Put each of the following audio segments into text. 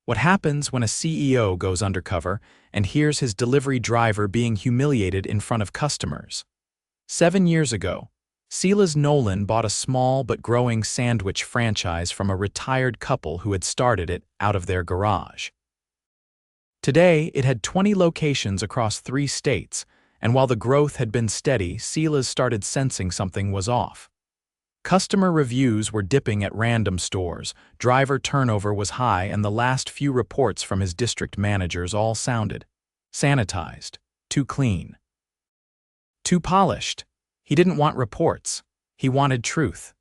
What happens when a CEO goes undercover and hears his delivery driver being humiliated in front of customers? 7 years ago, Silas Nolen bought a small but growing sandwich franchise from a retired couple who had started it out of their garage. Today, it had 20 locations across 3 states, and while the growth had been steady, Silas started sensing something was off. Customer reviews were dipping at random stores, driver turnover was high, and the last few reports from his district managers all sounded sanitized, too clean, too polished. He didn't want reports, he wanted truth.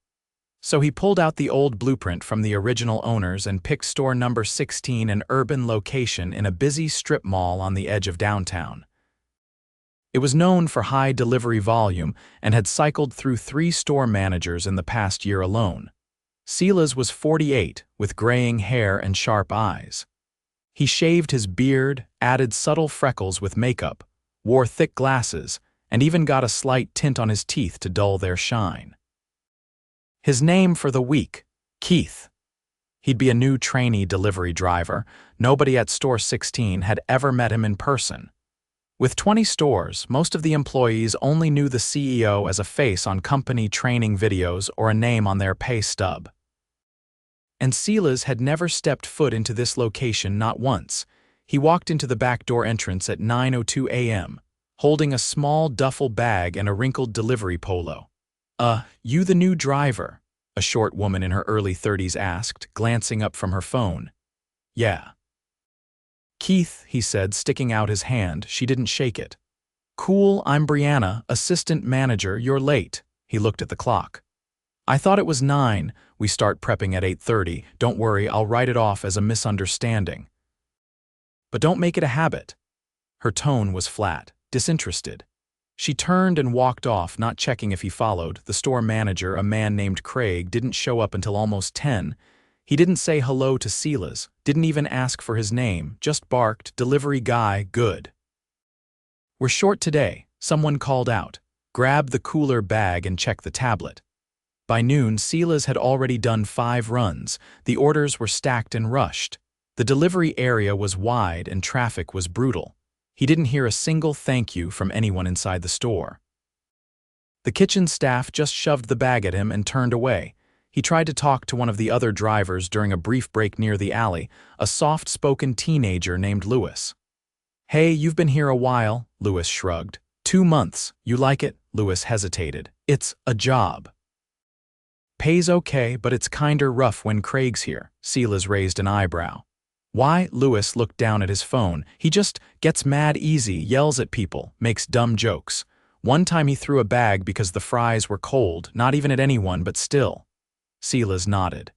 So he pulled out the old blueprint from the original owners and picked store number 16, an urban location in a busy strip mall on the edge of downtown. It was known for high delivery volume and had cycled through 3 store managers in the past year alone. Silas was 48, with graying hair and sharp eyes. He shaved his beard, added subtle freckles with makeup, wore thick glasses, and even got a slight tint on his teeth to dull their shine. His name for the week, Keith. He'd be a new trainee delivery driver. Nobody at store 16 had ever met him in person. With 20 stores, most of the employees only knew the CEO as a face on company training videos or a name on their pay stub. And Silas had never stepped foot into this location, not once. He walked into the back door entrance at 9:02 a.m., holding a small duffel bag and a wrinkled delivery polo. You the new driver?" a short woman in her early 30s asked, glancing up from her phone. "Yeah." "Keith," he said, sticking out his hand. She didn't shake it. "Cool, I'm Brianna, assistant manager, you're late." He looked at the clock. "I thought it was 9, we start prepping at 8:30, don't worry, I'll write it off as a misunderstanding. But don't make it a habit." Her tone was flat, disinterested. She turned and walked off, not checking if he followed. The store manager, a man named Craig, didn't show up until almost 10. He didn't say hello to Silas, didn't even ask for his name, just barked, "Delivery guy, good." "We're short today," someone called out. "Grab the cooler bag and check the tablet." By noon, Silas had already done 5 runs. The orders were stacked and rushed. The delivery area was wide and traffic was brutal. He didn't hear a single thank you from anyone inside the store. The kitchen staff just shoved the bag at him and turned away. He tried to talk to one of the other drivers during a brief break near the alley, a soft-spoken teenager named Lewis. "Hey, you've been here a while," Lewis shrugged. 2 months, you like it?" Lewis hesitated. "It's a job." "Pays okay, but it's kinder rough when Craig's here." Silas raised an eyebrow. "Why?" Lewis looked down at his phone. "He just gets mad easy, yells at people, makes dumb jokes. One time he threw a bag because the fries were cold, not even at anyone, but still." Silas nodded.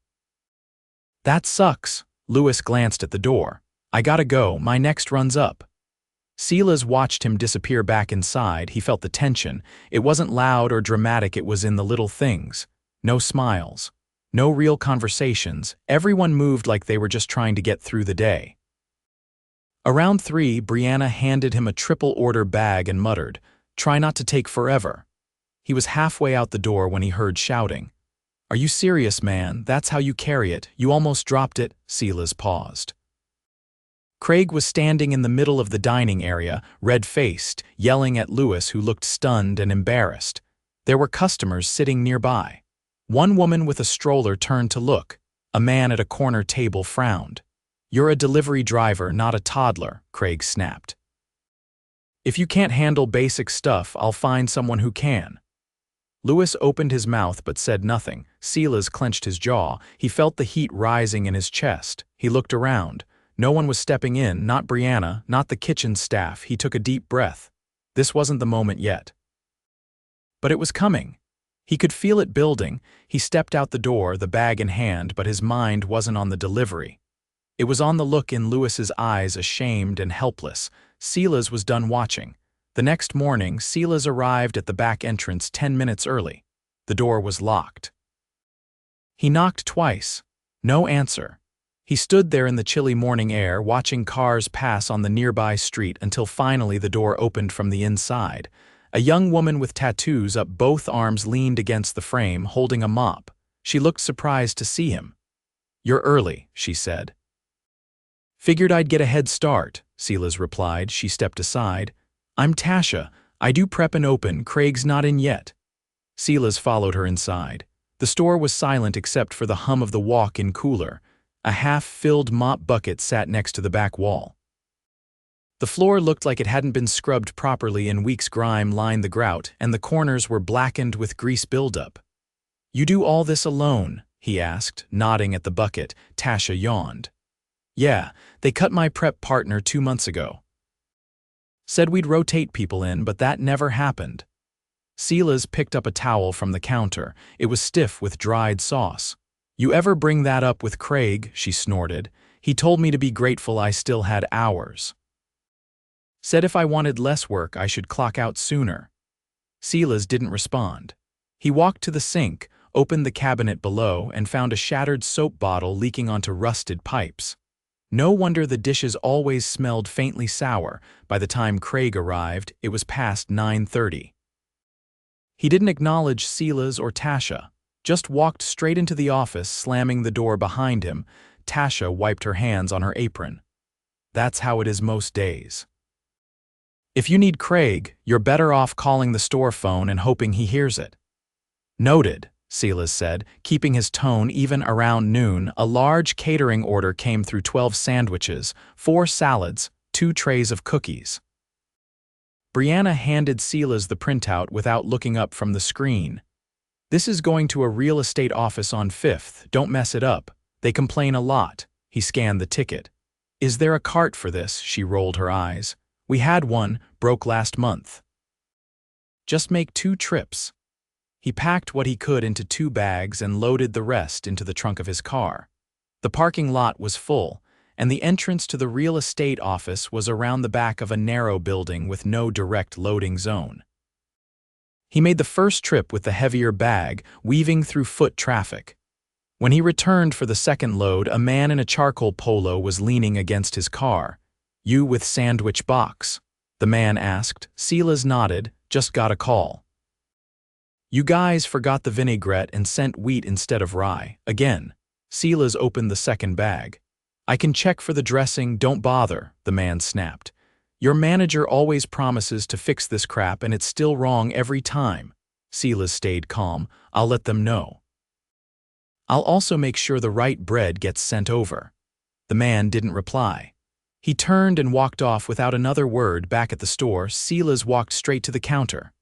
"That sucks." Lewis glanced at the door. "I gotta go, my next run's up." Silas watched him disappear back inside. He felt the tension. It wasn't loud or dramatic, it was in the little things. No smiles. No real conversations. Everyone moved like they were just trying to get through the day. Around 3, Brianna handed him a triple-order bag and muttered, "Try not to take forever." He was halfway out the door when he heard shouting. "Are you serious, man? That's how you carry it. You almost dropped it." Silas paused. Craig was standing in the middle of the dining area, red-faced, yelling at Lewis, who looked stunned and embarrassed. There were customers sitting nearby. One woman with a stroller turned to look. A man at a corner table frowned. "You're a delivery driver, not a toddler," Craig snapped. "If you can't handle basic stuff, I'll find someone who can." Lewis opened his mouth but said nothing. Silas clenched his jaw. He felt the heat rising in his chest. He looked around. No one was stepping in, not Brianna, not the kitchen staff. He took a deep breath. This wasn't the moment yet. But it was coming. He could feel it building. He stepped out the door, the bag in hand, but his mind wasn't on the delivery. It was on the look in Lewis's eyes, ashamed and helpless. Silas was done watching. The next morning, Silas arrived at the back entrance 10 minutes early. The door was locked. He knocked twice. No answer. He stood there in the chilly morning air, watching cars pass on the nearby street until finally the door opened from the inside. A young woman with tattoos up both arms leaned against the frame, holding a mop. She looked surprised to see him. "You're early," she said. Figured I'd get a head start, Silas replied. She stepped aside. I'm Tasha. I do prep and open. Craig's not in yet. Silas followed her inside. The store was silent except for the hum of the walk-in cooler. A half-filled mop bucket sat next to the back wall. The floor looked like it hadn't been scrubbed properly and weeks' grime lined the grout, and the corners were blackened with grease buildup. You do all this alone? He asked, nodding at the bucket. Tasha yawned. Yeah, they cut my prep partner 2 months ago. Said we'd rotate people in, but that never happened. Silas picked up a towel from the counter. It was stiff with dried sauce. You ever bring that up with Craig? She snorted. He told me to be grateful I still had hours. Said if I wanted less work, I should clock out sooner. Silas didn't respond. He walked to the sink, opened the cabinet below, and found a shattered soap bottle leaking onto rusted pipes. No wonder the dishes always smelled faintly sour. By the time Craig arrived, it was past 9:30. He didn't acknowledge Silas or Tasha, just walked straight into the office, slamming the door behind him. Tasha wiped her hands on her apron. That's how it is most days. If you need Craig, you're better off calling the store phone and hoping he hears it. Noted, Silas said, keeping his tone even. Around noon, a large catering order came through: 12 sandwiches, 4 salads, 2 trays of cookies. Brianna handed Silas the printout without looking up from the screen. This is going to a real estate office on 5th. Don't mess it up. They complain a lot. He scanned the ticket. Is there a cart for this? She rolled her eyes. We had one, broke last month. Just make 2 trips. He packed what he could into 2 bags and loaded the rest into the trunk of his car. The parking lot was full, and the entrance to the real estate office was around the back of a narrow building with no direct loading zone. He made the first trip with the heavier bag, weaving through foot traffic. When he returned for the second load, a man in a charcoal polo was leaning against his car. You with sandwich box? The man asked. Silas nodded. Just got a call. You guys forgot the vinaigrette and sent wheat instead of rye. Again. Silas opened the second bag. I can check for the dressing, don't bother, the man snapped. Your manager always promises to fix this crap and it's still wrong every time. Silas stayed calm. I'll let them know. I'll also make sure the right bread gets sent over. The man didn't reply. He turned and walked off without another word. Back at the store, Silas walked straight to the counter.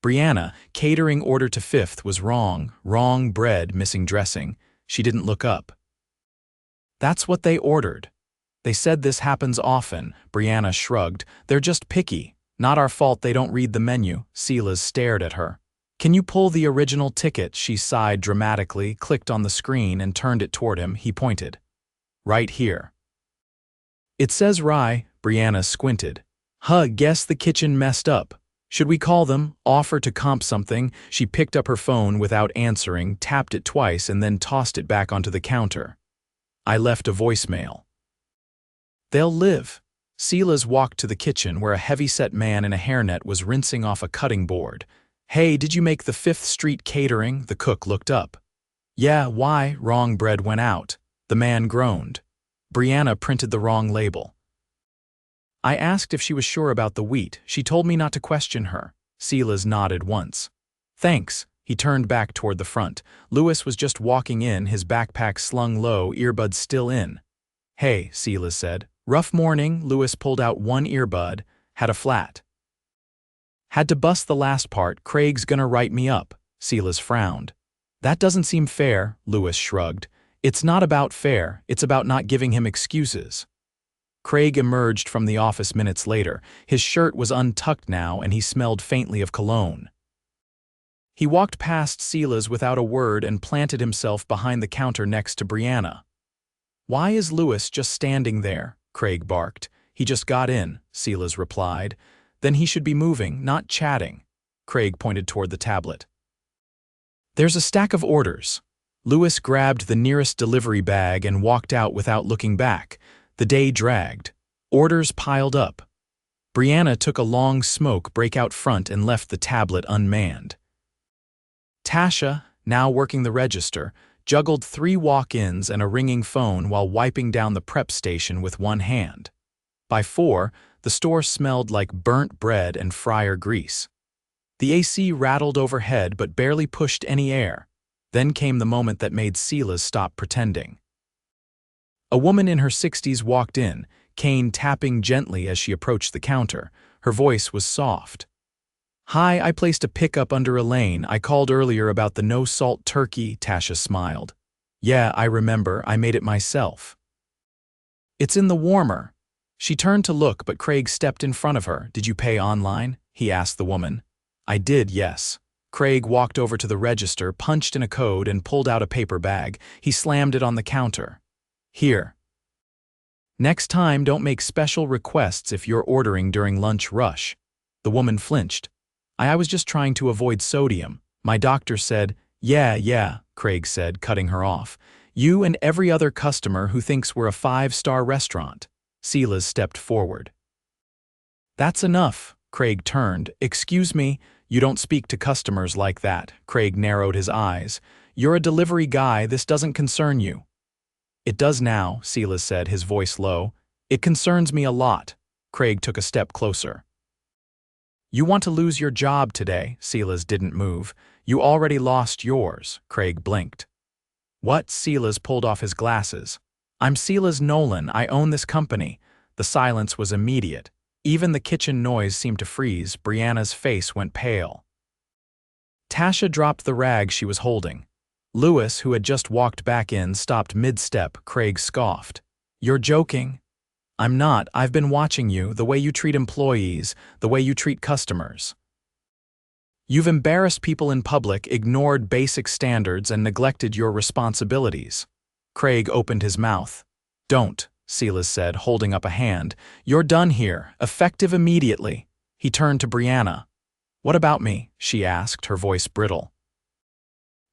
Brianna, catering order to 5th was wrong. Wrong bread, missing dressing. She didn't look up. That's what they ordered. They said this happens often. Brianna shrugged. They're just picky. Not our fault they don't read the menu. Silas stared at her. Can you pull the original ticket? She sighed dramatically, clicked on the screen and turned it toward him. He pointed. Right here. It says rye. Brianna squinted. Guess the kitchen messed up. Should we call them, offer to comp something? She picked up her phone without answering, tapped it twice and then tossed it back onto the counter. I left a voicemail. They'll live. Silas walked to the kitchen where a heavy-set man in a hairnet was rinsing off a cutting board. Hey, did you make the 5th Street catering? The cook looked up. Yeah, why? Wrong bread went out. The man groaned. Brianna printed the wrong label. I asked if she was sure about the wheat. She told me not to question her. Silas nodded once. Thanks. He turned back toward the front. Louis was just walking in, his backpack slung low, earbuds still in. Hey, Silas said. Rough morning. Louis pulled out one earbud, had a flat. Had to bust the last part. Craig's gonna write me up. Silas frowned. That doesn't seem fair, Louis shrugged. It's not about fair, it's about not giving him excuses. Craig emerged from the office minutes later. His shirt was untucked now and he smelled faintly of cologne. He walked past Silas without a word and planted himself behind the counter next to Brianna. Why is Louis just standing there? Craig barked. He just got in, Silas replied. Then he should be moving, not chatting. Craig pointed toward the tablet. There's a stack of orders. Louis grabbed the nearest delivery bag and walked out without looking back. The day dragged. Orders piled up. Brianna took a long smoke break out front and left the tablet unmanned. Tasha, now working the register, juggled 3 walk-ins and a ringing phone while wiping down the prep station with one hand. By 4, the store smelled like burnt bread and fryer grease. The AC rattled overhead but barely pushed any air. Then came the moment that made Silas stop pretending. A woman in her 60s walked in, cane tapping gently as she approached the counter. Her voice was soft. "Hi, I placed a pickup under Elaine. I called earlier about the no-salt turkey," Tasha smiled. "Yeah, I remember. I made it myself." "It's in the warmer." She turned to look, but Craig stepped in front of her. "Did you pay online?" he asked the woman. "I did, yes." Craig walked over to the register, punched in a code, and pulled out a paper bag. He slammed it on the counter. "Here. Next time, don't make special requests if you're ordering during lunch rush." The woman flinched. I was just trying to avoid sodium. My doctor said." Yeah, Craig said, cutting her off. "You and every other customer who thinks we're a 5-star restaurant." Silas stepped forward. "That's enough." Craig turned. "Excuse me, you don't speak to customers like that." Craig narrowed his eyes. "You're a delivery guy, this doesn't concern you." "It does now," Silas said, his voice low. "It concerns me a lot." Craig took a step closer. "You want to lose your job today." Silas didn't move. "You already lost yours." Craig blinked. "What?" Silas pulled off his glasses. "I'm Silas Nolen. I own this company." The silence was immediate. Even the kitchen noise seemed to freeze. Brianna's face went pale. Tasha dropped the rag she was holding. Lewis, who had just walked back in, stopped mid-step. Craig scoffed. "You're joking?" "I'm not. I've been watching you, the way you treat employees, the way you treat customers. You've embarrassed people in public, ignored basic standards, and neglected your responsibilities." Craig opened his mouth. "Don't," Silas said, holding up a hand. "You're done here, effective immediately." He turned to Brianna. "What about me?" she asked, her voice brittle.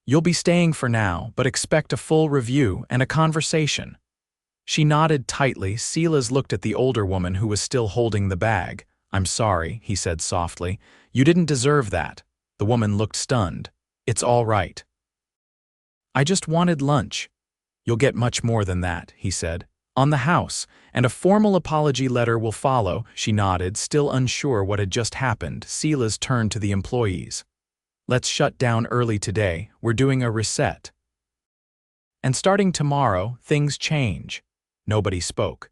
"You'll be staying for now, but expect a full review and a conversation." She nodded tightly. Silas looked at the older woman who was still holding the bag. "I'm sorry," he said softly. "You didn't deserve that." The woman looked stunned. "It's all right. I just wanted lunch." "You'll get much more than that," he said. "On the house, and a formal apology letter will follow." She nodded, still unsure what had just happened. Silas turned to the employees. "Let's shut down early today. We're doing a reset. And starting tomorrow, things change." Nobody spoke.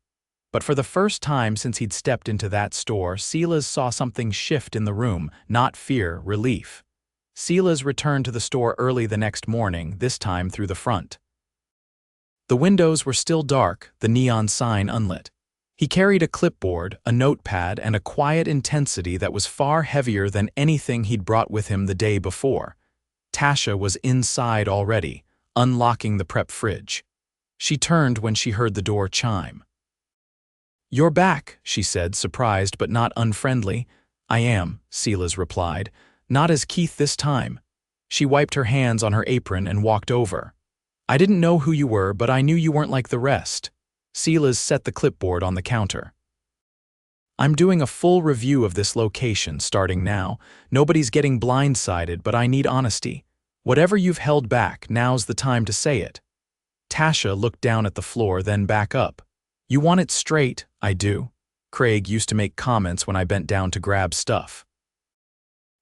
But for the first time since he'd stepped into that store, Silas saw something shift in the room, not fear, relief. Silas returned to the store early the next morning, this time through the front. The windows were still dark, the neon sign unlit. He carried a clipboard, a notepad, and a quiet intensity that was far heavier than anything he'd brought with him the day before. Tasha was inside already, unlocking the prep fridge. She turned when she heard the door chime. "You're back," she said, surprised but not unfriendly. "I am," Silas replied. "Not as Keith this time." She wiped her hands on her apron and walked over. "I didn't know who you were, but I knew you weren't like the rest." Silas set the clipboard on the counter. "I'm doing a full review of this location starting now. Nobody's getting blindsided, but I need honesty. Whatever you've held back, now's the time to say it." Tasha looked down at the floor, then back up. "You want it straight?" "I do. Craig used to make comments when I bent down to grab stuff.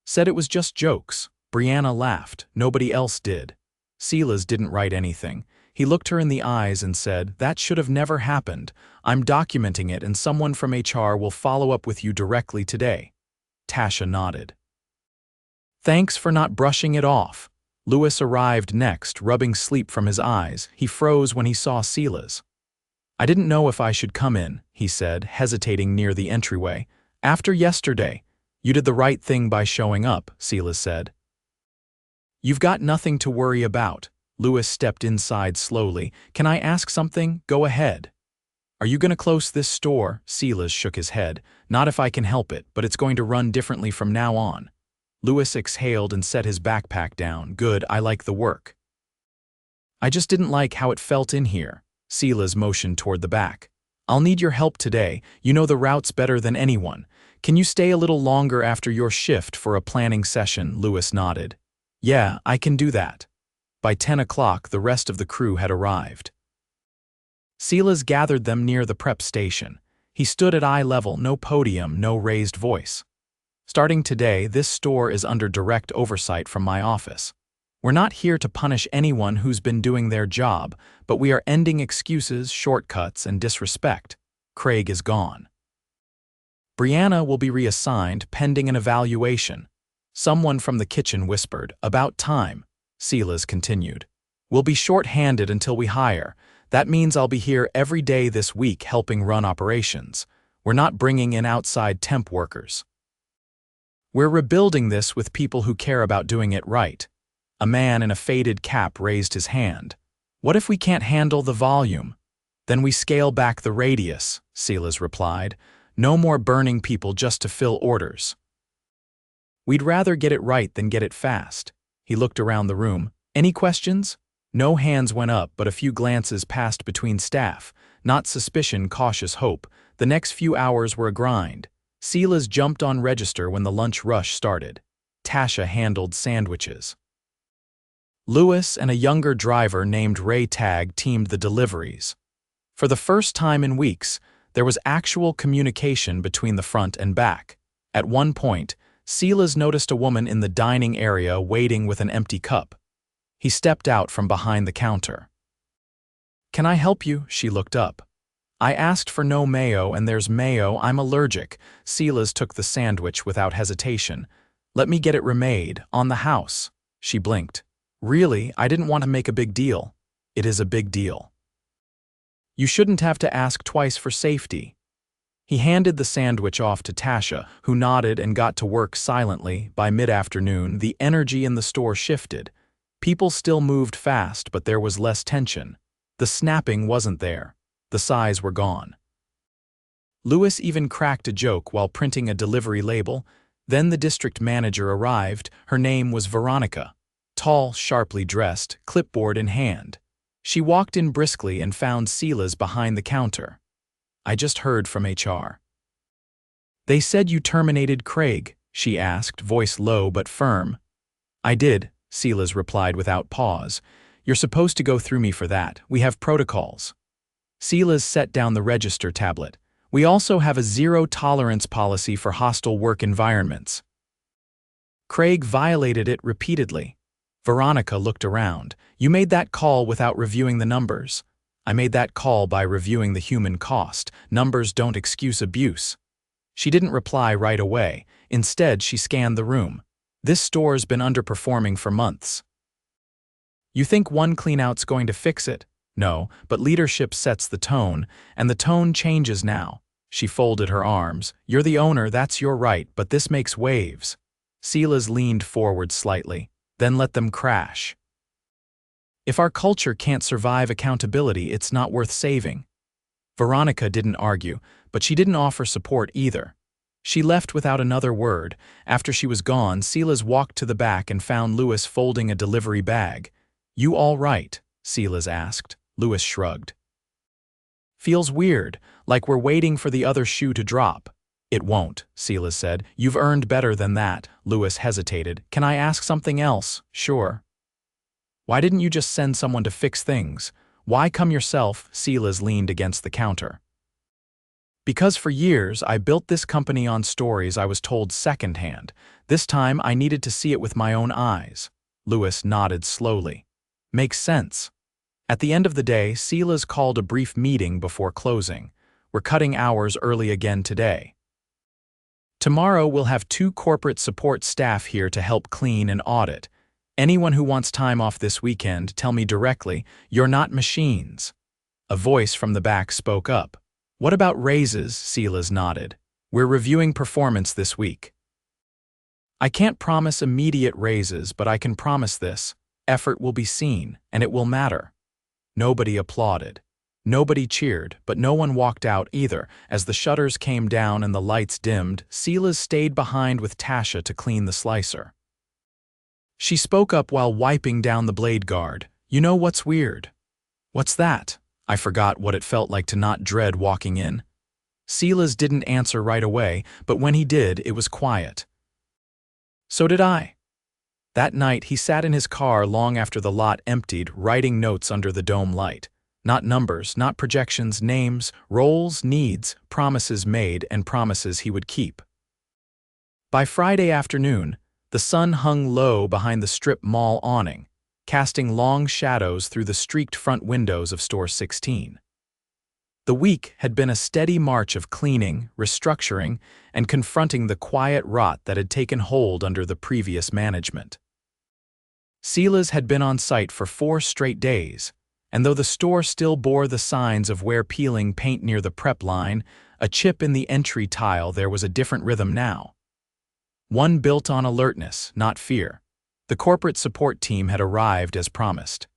Said it was just jokes." Brianna laughed. Nobody else did. Silas didn't write anything. He looked her in the eyes and said, "That should have never happened. I'm documenting it, and someone from HR will follow up with you directly today." Tasha nodded. "Thanks for not brushing it off." Lewis arrived next, rubbing sleep from his eyes. He froze when he saw Silas. "I didn't know if I should come in," he said, hesitating near the entryway. "After yesterday, you did the right thing by showing up," Silas said. "You've got nothing to worry about." Lewis stepped inside slowly. "Can I ask something? Go ahead." "Are you going to close this store?" Silas shook his head. "Not if I can help it, but it's going to run differently from now on." Lewis exhaled and set his backpack down. "Good, I like the work. I just didn't like how it felt in here." Silas motioned toward the back. "I'll need your help today. You know the routes better than anyone. Can you stay a little longer after your shift for a planning session?" Lewis nodded. "Yeah, I can do that." By 10 o'clock, the rest of the crew had arrived. Silas gathered them near the prep station. He stood at eye level, no podium, no raised voice. Starting today, this store is under direct oversight from my office. We're not here to punish anyone who's been doing their job, but we are ending excuses, shortcuts, and disrespect. Craig is gone. Brianna will be reassigned pending an evaluation. Someone from the kitchen whispered, "About time," Silas continued. "We'll be short-handed until we hire. That means I'll be here every day this week helping run operations. We're not bringing in outside temp workers. We're rebuilding this with people who care about doing it right." A man in a faded cap raised his hand. "What if we can't handle the volume?" "Then we scale back the radius," Silas replied. "No more burning people just to fill orders. We'd rather get it right than get it fast." He looked around the room. "Any questions?" No hands went up, but a few glances passed between staff. Not suspicion, cautious hope. The next few hours were a grind. Silas jumped on register when the lunch rush started. Tasha handled sandwiches. Lewis and a younger driver named Ray Tag teamed the deliveries. For the first time in weeks, there was actual communication between the front and back. At one point, Silas noticed a woman in the dining area waiting with an empty cup. He stepped out from behind the counter. "Can I help you?" She looked up. "I asked for no mayo and there's mayo. I'm allergic." Silas took the sandwich without hesitation. "Let me get it remade, on the house." She blinked. "Really, I didn't want to make a big deal." "It is a big deal. You shouldn't have to ask twice for safety." He handed the sandwich off to Tasha, who nodded and got to work silently. By mid-afternoon, the energy in the store shifted. People still moved fast, but there was less tension. The snapping wasn't there. The sighs were gone. Lewis even cracked a joke while printing a delivery label. Then the district manager arrived. Her name was Veronica. Tall, sharply dressed, clipboard in hand. She walked in briskly and found Silas behind the counter. "I just heard from HR. They said you terminated Craig," she asked, voice low but firm. "I did," Silas replied without pause. "You're supposed to go through me for that. We have protocols." Silas set down the register tablet. "We also have a zero-tolerance policy for hostile work environments." Craig violated it repeatedly. Veronica looked around. "You made that call without reviewing the numbers." "I made that call by reviewing the human cost. Numbers don't excuse abuse." She didn't reply right away. Instead, she scanned the room. "This store's been underperforming for months. You think one cleanout's going to fix it? No, but leadership sets the tone, and the tone changes now." She folded her arms. "You're the owner, that's your right, but this makes waves." Silas leaned forward slightly. "Then let them crash. If our culture can't survive accountability, it's not worth saving." Veronica didn't argue, but she didn't offer support either. She left without another word. After she was gone, Silas walked to the back and found Lewis folding a delivery bag. "You all right?" Silas asked. Lewis shrugged. "Feels weird, like we're waiting for the other shoe to drop." "It won't," Silas said. "You've earned better than that." Lewis hesitated. "Can I ask something else?" "Sure." "Why didn't you just send someone to fix things? Why come yourself?" Silas leaned against the counter. "Because for years I built this company on stories I was told secondhand. This time I needed to see it with my own eyes." Lewis nodded slowly. "Makes sense." At the end of the day, Silas called a brief meeting before closing. "We're cutting hours early again today. Tomorrow we'll have 2 corporate support staff here to help clean and audit. Anyone who wants time off this weekend, tell me directly. You're not machines." A voice from the back spoke up. "What about raises?" Silas nodded. "We're reviewing performance this week. I can't promise immediate raises, but I can promise this. Effort will be seen, and it will matter." Nobody applauded. Nobody cheered, but no one walked out either. As the shutters came down and the lights dimmed, Silas stayed behind with Tasha to clean the slicer. She spoke up while wiping down the blade guard. "You know what's weird?" "What's that?" I forgot what it felt like to not dread walking in. Silas didn't answer right away, but when he did, it was quiet. "So did I." That night, he sat in his car long after the lot emptied, writing notes under the dome light. Not numbers, not projections, names, roles, needs, promises made, and promises he would keep. By Friday afternoon, the sun hung low behind the strip mall awning, casting long shadows through the streaked front windows of Store 16. The week had been a steady march of cleaning, restructuring, and confronting the quiet rot that had taken hold under the previous management. Silas had been on site for 4 straight days, and though the store still bore the signs of wear peeling paint near the prep line, a chip in the entry tile, there was a different rhythm now. One built on alertness, not fear. The corporate support team had arrived as promised.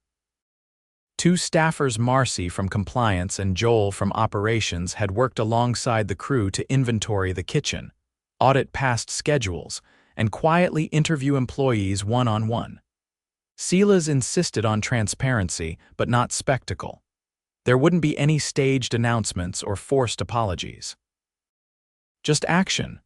2 staffers, Marcy from compliance and Joel from operations, had worked alongside the crew to inventory the kitchen, audit past schedules, and quietly interview employees one-on-one. Silas insisted on transparency, but not spectacle. There wouldn't be any staged announcements or forced apologies. Just action.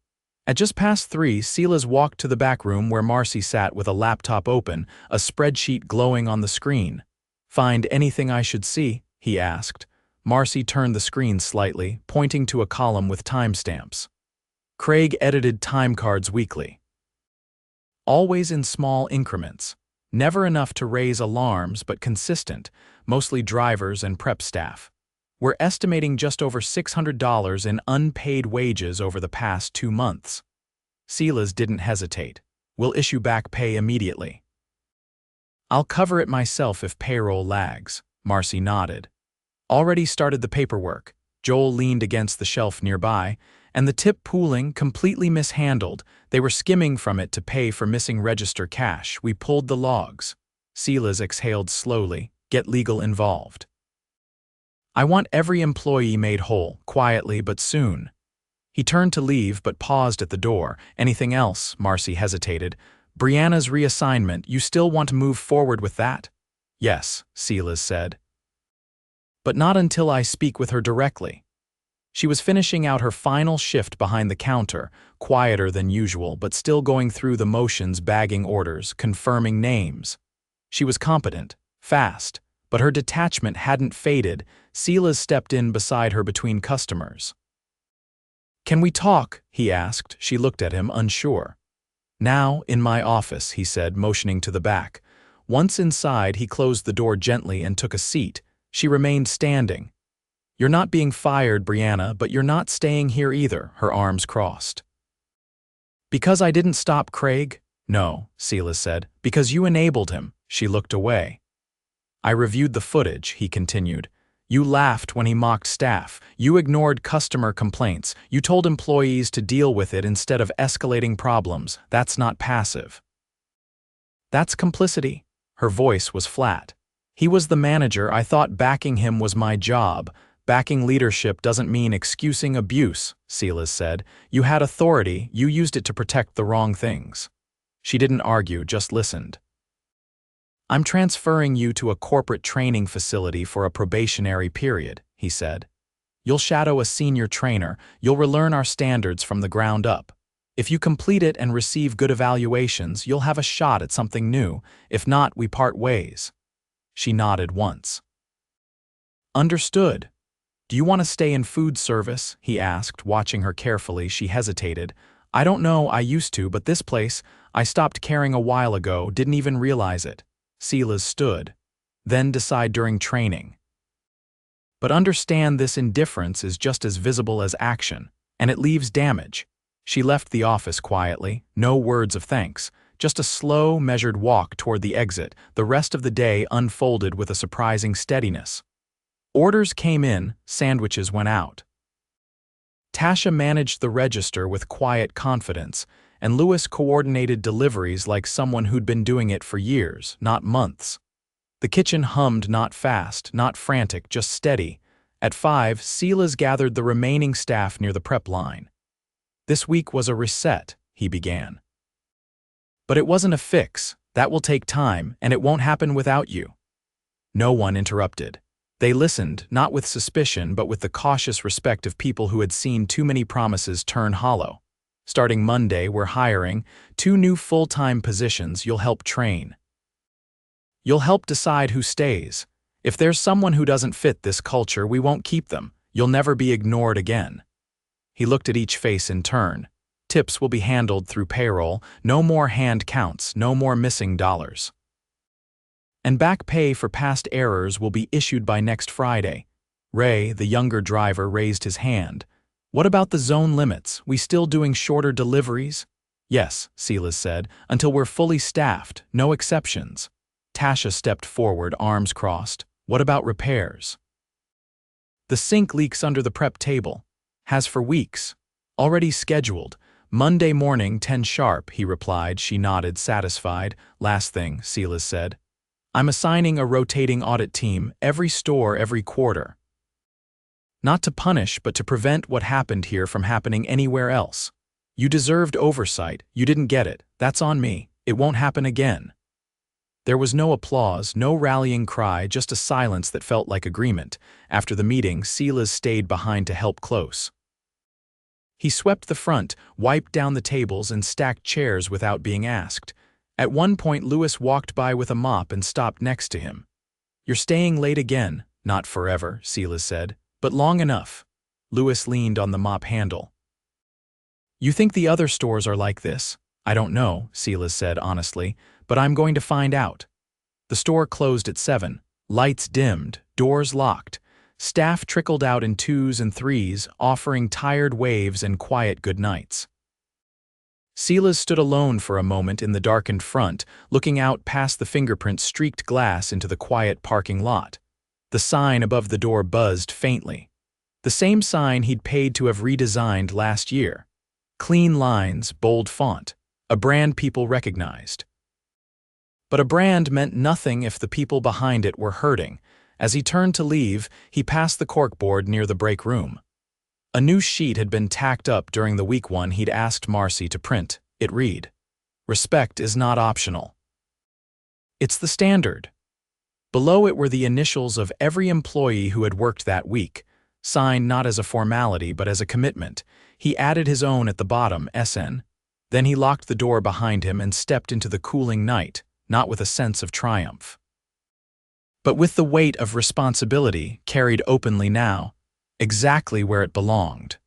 At just past 3, Silas walked to the back room where Marcy sat with a laptop open, a spreadsheet glowing on the screen. "Find anything I should see?" he asked. Marcy turned the screen slightly, pointing to a column with timestamps. Craig edited time cards weekly. Always in small increments. Never enough to raise alarms, but consistent, mostly drivers and prep staff. We're estimating just over $600 in unpaid wages over the past 2 months. Silas didn't hesitate. "We'll issue back pay immediately." "I'll cover it myself if payroll lags," Marcy nodded. Already started the paperwork. Joel leaned against the shelf nearby, and the tip pooling completely mishandled. They were skimming from it to pay for missing register cash. "We pulled the logs." Silas exhaled slowly. "Get legal involved." "I want every employee made whole, quietly but soon." He turned to leave but paused at the door. "Anything else?" Marcy hesitated. "Brianna's reassignment, you still want to move forward with that?" "Yes," Silas said. "But not until I speak with her directly." She was finishing out her final shift behind the counter, quieter than usual, but still going through the motions, bagging orders, confirming names. She was competent, fast, but her detachment hadn't faded. Silas stepped in beside her between customers. "Can we talk?" he asked. She looked at him, unsure. "Now, in my office," he said, motioning to the back. Once inside, he closed the door gently and took a seat. She remained standing. "You're not being fired, Brianna, but you're not staying here either," her arms crossed. "Because I didn't stop Craig?" "No," Silas said. "Because you enabled him." She looked away. "I reviewed the footage," he continued. "You laughed when he mocked staff. You ignored customer complaints. You told employees to deal with it instead of escalating problems. That's not passive. That's complicity." Her voice was flat. "He was the manager. I thought backing him was my job." "Backing leadership doesn't mean excusing abuse," Silas said. "You had authority. You used it to protect the wrong things." She didn't argue, just listened. "I'm transferring you to a corporate training facility for a probationary period," he said. "You'll shadow a senior trainer. You'll relearn our standards from the ground up. If you complete it and receive good evaluations, you'll have a shot at something new. If not, we part ways." She nodded once. "Understood. Do you want to stay in food service?" he asked, watching her carefully. She hesitated. "I don't know, I used to, but this place, I stopped caring a while ago, didn't even realize it." Silas stood. "Then decide during training. But understand this indifference is just as visible as action, and it leaves damage." She left the office quietly, no words of thanks, just a slow, measured walk toward the exit. The rest of the day unfolded with a surprising steadiness. Orders came in, sandwiches went out. Tasha managed the register with quiet confidence, and Lewis coordinated deliveries like someone who'd been doing it for years, not months. The kitchen hummed, not fast, not frantic, just steady. At 5, Silas gathered the remaining staff near the prep line. "This week was a reset," he began. "But it wasn't a fix. That will take time, and it won't happen without you." No one interrupted. They listened, not with suspicion, but with the cautious respect of people who had seen too many promises turn hollow. Starting Monday, we're hiring 2 new full-time positions you'll help train. You'll help decide who stays. If there's someone who doesn't fit this culture, we won't keep them. You'll never be ignored again." He looked at each face in turn. Tips will be handled through payroll, no more hand counts, no more missing dollars. And back pay for past errors will be issued by next Friday. Ray, the younger driver, raised his hand. "What about the zone limits? We still doing shorter deliveries?" "Yes," Silas said, "until we're fully staffed, no exceptions." Tasha stepped forward, arms crossed. "What about repairs?" "The sink leaks under the prep table. Has for weeks. Already scheduled. Monday morning, 10 sharp," he replied. She nodded, satisfied. "Last thing," Silas said. "I'm assigning a rotating audit team, every store every quarter. Not to punish, but to prevent what happened here from happening anywhere else. You deserved oversight. You didn't get it. That's on me. It won't happen again." There was no applause, no rallying cry, just a silence that felt like agreement. After the meeting, Silas stayed behind to help close. He swept the front, wiped down the tables, and stacked chairs without being asked. At one point, Lewis walked by with a mop and stopped next to him. "You're staying late again." "Not forever," Silas said, "but long enough." Lewis leaned on the mop handle. "You think the other stores are like this?" "I don't know," Silas said honestly, "but I'm going to find out." The store closed at 7. Lights dimmed, doors locked. Staff trickled out in 2s and 3s, offering tired waves and quiet goodnights. Silas stood alone for a moment in the darkened front, looking out past the fingerprint-streaked glass into the quiet parking lot. The sign above the door buzzed faintly. The same sign he'd paid to have redesigned last year. Clean lines, bold font. A brand people recognized. But a brand meant nothing if the people behind it were hurting. As he turned to leave, he passed the corkboard near the break room. A new sheet had been tacked up during the week one he'd asked Marcy to print. It read, "Respect is not optional. It's the standard." Below it were the initials of every employee who had worked that week, signed not as a formality but as a commitment. He added his own at the bottom, SN. Then he locked the door behind him and stepped into the cooling night, not with a sense of triumph, but with the weight of responsibility carried openly now, exactly where it belonged.